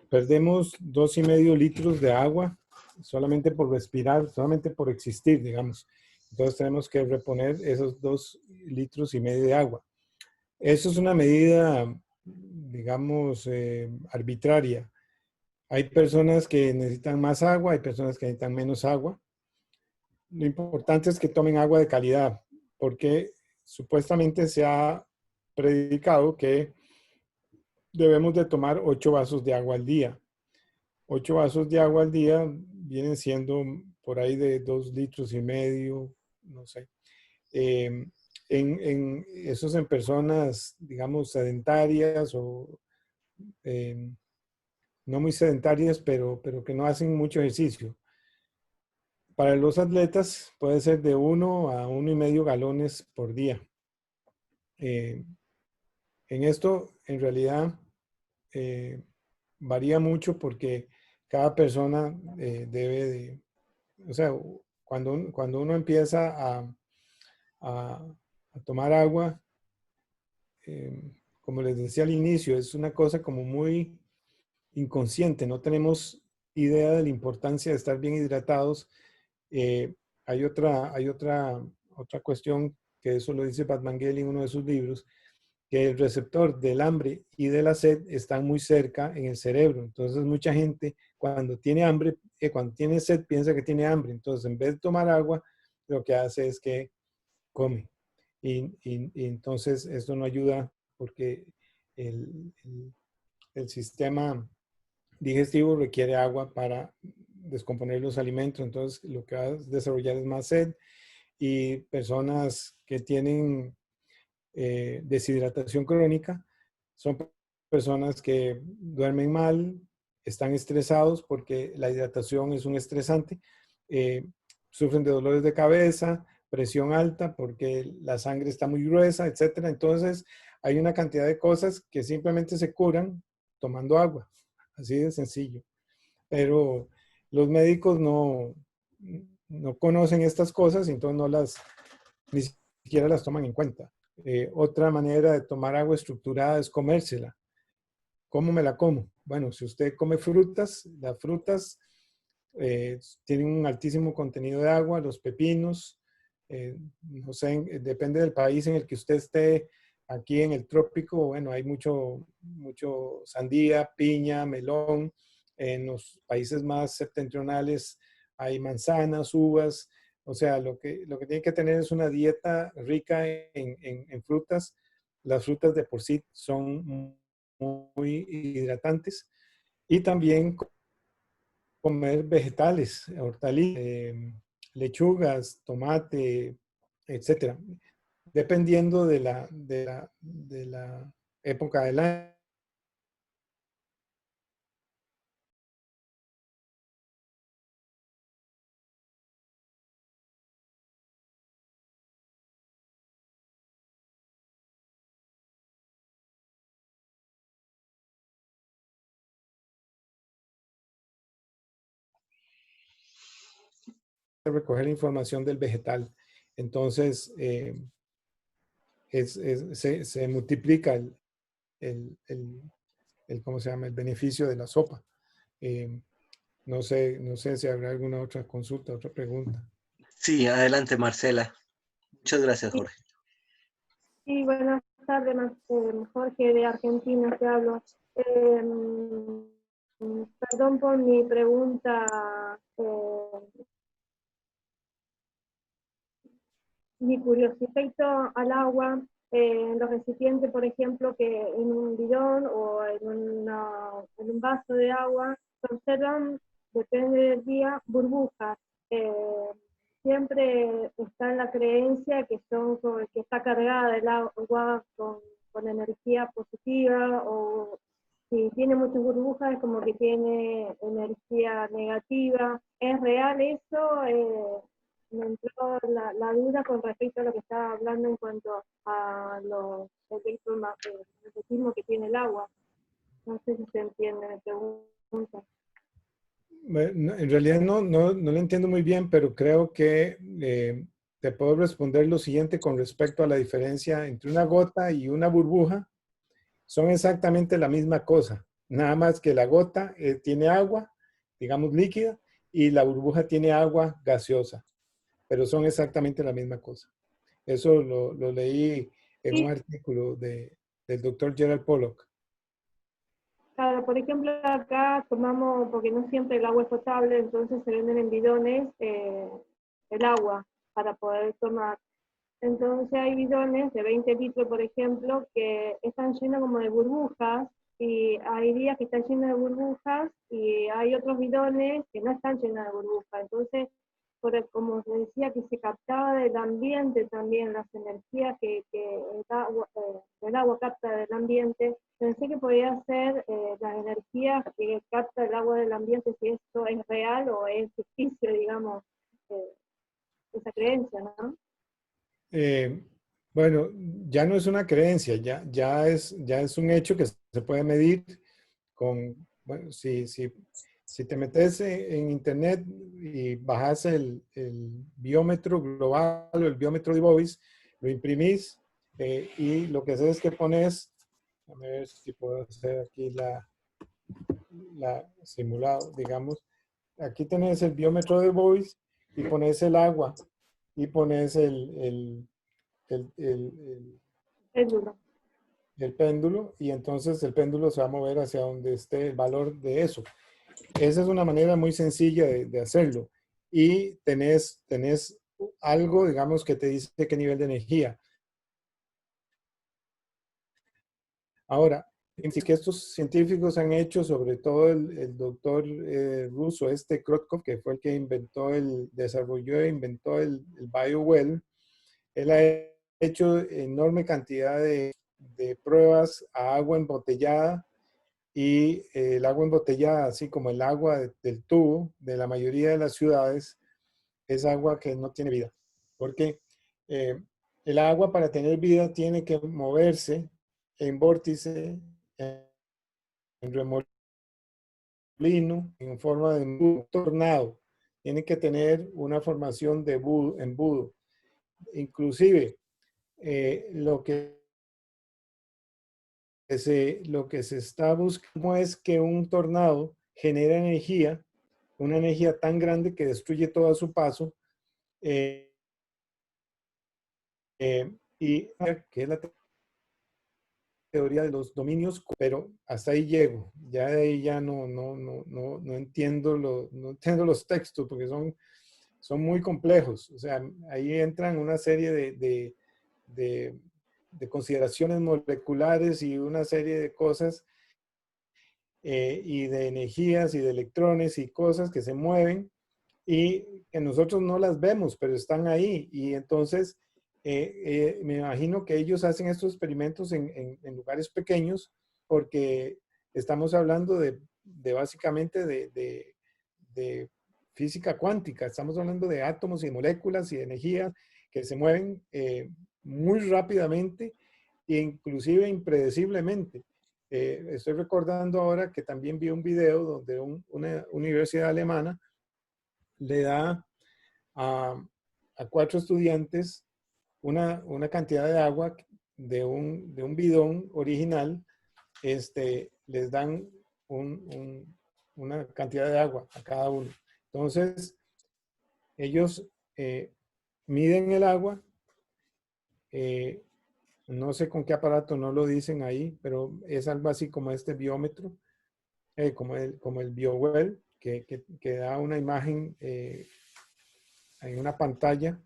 perdemos 2,5 litros de agua solamente por respirar, solamente por existir, digamos. Entonces tenemos que reponer esos 2,5 litros de agua. Eso es una medida, digamos, arbitraria. Hay personas que necesitan más agua, hay personas que necesitan menos agua. Lo importante es que tomen agua de calidad, porque supuestamente se ha predicado que debemos de tomar 8 vasos de agua al día. 8 vasos de agua al día vienen siendo por ahí de 2,5 litros, no sé. Eso es en personas, digamos, sedentarias o eh, no muy sedentarias, pero que no hacen mucho ejercicio. Para los atletas puede ser de 1 a 1,5 galones por día. Eh, en esto, en realidad, eh, varía mucho porque cada persona debe de, o sea, cuando uno empieza a, a tomar agua, eh, como les decía al inicio, es una cosa como muy inconsciente, no tenemos idea de la importancia de estar bien hidratados. Eh, hay otra cuestión que eso lo dice Batmangeli en uno de sus libros, que el receptor del hambre y de la sed están muy cerca en el cerebro. Entonces mucha gente cuando tiene hambre, cuando tiene sed piensa que tiene hambre. Entonces en vez de tomar agua, lo que hace es que come. Y entonces esto no ayuda porque el sistema digestivo requiere agua para descomponer los alimentos. Entonces lo que va a desarrollar es más sed y personas que tienen deshidratación crónica son personas que duermen mal, están estresados porque la hidratación es un estresante, eh, sufren de dolores de cabeza, presión alta porque la sangre está muy gruesa, etcétera. Entonces, hay una cantidad de cosas que simplemente se curan tomando agua, así de sencillo. Pero los médicos no conocen estas cosas, entonces ni siquiera las toman en cuenta. Otra manera de tomar agua estructurada es comérsela. ¿Cómo me la como? Bueno, si usted come frutas, las frutas tienen un altísimo contenido de agua, los pepinos, no sé, depende del país en el que usted esté. Aquí en el trópico, bueno, hay mucho sandía, piña, melón. En los países más septentrionales hay manzanas, uvas. O sea, lo que tiene que tener es una dieta rica en frutas. Las frutas de por sí son muy hidratantes. Y también comer vegetales, hortalizas, lechugas, tomate, etcétera, dependiendo de la época del año. Recoger la información del vegetal. Entonces, se multiplica ¿cómo se llama? El beneficio de la sopa. Eh, no sé si habrá alguna otra consulta, otra pregunta. Sí, adelante, Marcela. Muchas gracias, Jorge. Sí, buenas tardes, Jorge de Argentina, te hablo. Perdón por mi pregunta, mi curiosidad respecto al agua, en los recipientes, por ejemplo, que en un bidón o en un vaso de agua se observan, depende del día, burbujas. Eh, Siempre está en la creencia que que está cargada el agua con energía positiva, o si tiene muchas burbujas es como que tiene energía negativa. ¿Es real eso? me entró la duda con respecto a lo que estaba hablando en cuanto a los electromagnetismo que tiene el agua. No sé si se entiende mi pregunta. Bueno, en realidad no lo entiendo muy bien, pero creo que te puedo responder lo siguiente con respecto a la diferencia entre una gota y una burbuja. Son exactamente la misma cosa, nada más que la gota tiene agua, digamos líquida, y la burbuja tiene agua gaseosa, pero son exactamente la misma cosa. Eso lo leí en un Sí, artículo del doctor Gerald Pollack. claro, por ejemplo, acá tomamos, porque no siempre el agua es potable, entonces se venden en bidones el agua para poder tomar. Entonces hay bidones de 20 litros, por ejemplo, que están llenos como de burbujas, y hay días que están llenos de burbujas y hay otros bidones que no están llenos de burbujas. Entonces, como se decía, que se captaba del ambiente también las energías que el agua capta del ambiente. Pensé que podía ser las energías que capta el agua del ambiente, si esto es real o es ficticio, digamos, eh, esa creencia, ¿no? Eh, bueno, ya no es una creencia, ya es un hecho que se puede medir con, bueno, si te metes en internet y bajas el biómetro global o el biómetro de Bovis, lo imprimís y lo que haces es que pones, a ver si puedo hacer aquí la simulado, digamos, aquí tenés el biómetro de Bovis y pones el agua y pones el, el- Péndulo. el péndulo y entonces el péndulo se va a mover hacia donde esté el valor de eso. Esa es una manera muy sencilla de hacerlo. Y tenés algo, digamos, que te dice qué nivel de energía. Ahora, sí que estos científicos han hecho, sobre todo el doctor ruso, Krotkov, que fue el que desarrolló e inventó el BioWell. Él ha hecho enorme cantidad de pruebas a agua embotellada y el agua embotellada, así como el agua del tubo de la mayoría de las ciudades, es agua que no tiene vida. Porque eh, el agua para tener vida tiene que moverse en vórtice, en remolino, en forma de embudo, tornado. Tiene que tener una formación de embudo. Inclusive, lo que se está buscando es que un tornado genere energía, una energía tan grande que destruye todo a su paso, eh, y que es la teoría de los dominios, pero hasta ahí llego. Ya de ahí ya no entiendo no entiendo los textos porque son muy complejos. O sea, ahí entran una serie de, de consideraciones moleculares y una serie de cosas y de energías y de electrones y cosas que se mueven y que nosotros no las vemos, pero están ahí. Y entonces me imagino que ellos hacen estos experimentos en lugares pequeños porque estamos hablando de básicamente de física cuántica. Estamos hablando de átomos y moléculas y de energías que se mueven muy rápidamente e inclusive impredeciblemente. Estoy recordando ahora que también vi un video donde una universidad alemana le da a 4 estudiantes una cantidad de agua de un bidón original, les dan una cantidad de agua a cada uno. Entonces, ellos miden el agua, eh, no sé con qué aparato, no lo dicen ahí, pero es algo así como este biómetro, como el BioWell, que da una imagen en una pantalla.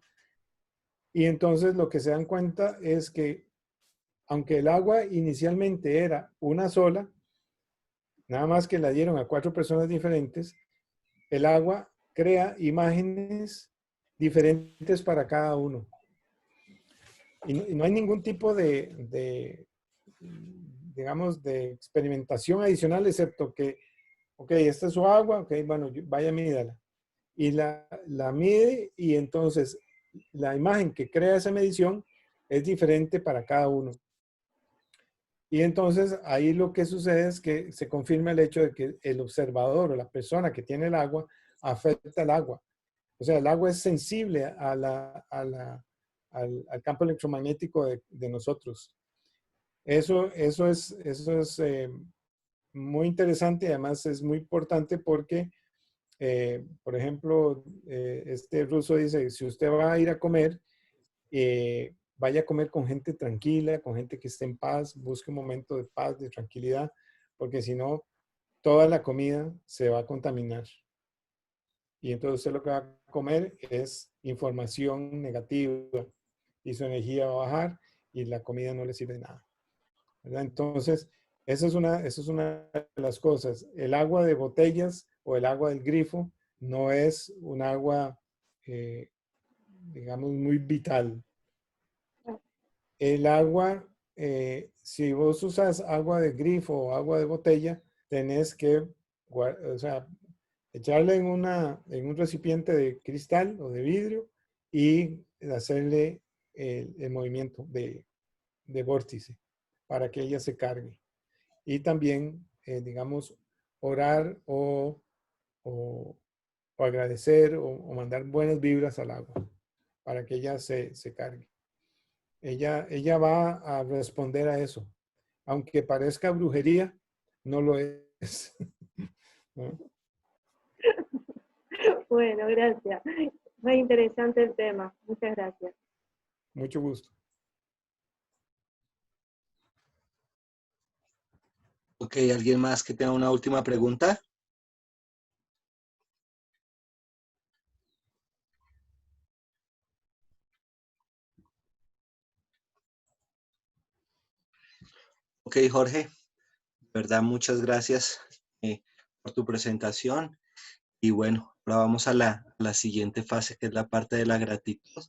Y entonces lo que se dan cuenta es que aunque el agua inicialmente era una sola, nada más que la dieron a 4 personas diferentes, el agua crea imágenes diferentes para cada uno. Y no hay ningún tipo digamos, de experimentación adicional, excepto que, ok, esta es su agua, ok, bueno, vaya, mídala. y la mide, y entonces la imagen que crea esa medición es diferente para cada uno. Y entonces ahí lo que sucede es que se confirma el hecho de que el observador o la persona que tiene el agua afecta el agua. O sea, el agua es sensible al campo electromagnético de nosotros. Eso es muy interesante y además es muy importante porque, por ejemplo, este ruso dice, si usted va a ir a comer, vaya a comer con gente tranquila, con gente que esté en paz, busque un momento de paz, de tranquilidad, porque si no, toda la comida se va a contaminar. Y entonces usted lo que va a comer es información negativa y su energía va a bajar y la comida no le sirve de nada, ¿verdad? Entonces, esa es una de las cosas. El agua de botellas o el agua del grifo no es un agua, digamos, muy vital. El agua, si vos usas agua de grifo o agua de botella, tenés que, o sea, echarle en un recipiente de cristal o de vidrio y hacerle el movimiento de vórtice para que ella se cargue. Y también, digamos, orar o agradecer o mandar buenas vibras al agua para que ella se cargue. Ella va a responder a eso. Aunque parezca brujería, no lo es. ¿No? Bueno, gracias. Muy interesante el tema. Muchas gracias. Mucho gusto. Ok, ¿alguien más que tenga una última pregunta? Ok, Jorge, de verdad, muchas gracias por tu presentación. Y bueno, ahora vamos a la siguiente fase, que es la parte de la gratitud.